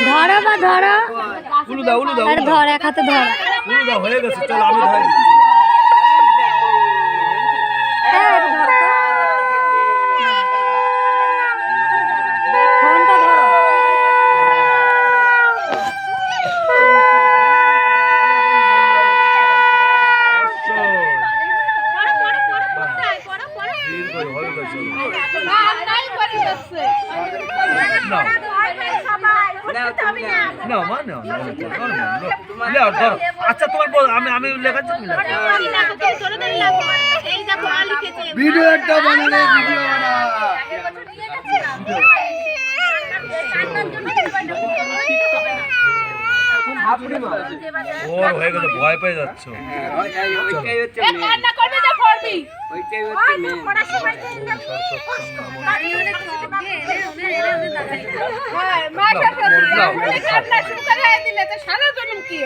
ধরো বা ধরো, উলু দাও আর ধর, এক হাতে ধর। উলু দাও, হয়ে গেছে, চলো আমি ধরে দিচ্ছি। ফোনটা ধরো। আচ্ছা তোমার আমি লেখাচ্ছি, ভিডিও একটা বানালে, ভিডিও বানা। ওর হয়ে গেছে, ভয় পেয়ে যাচ্ছ। সারা জন্ম কি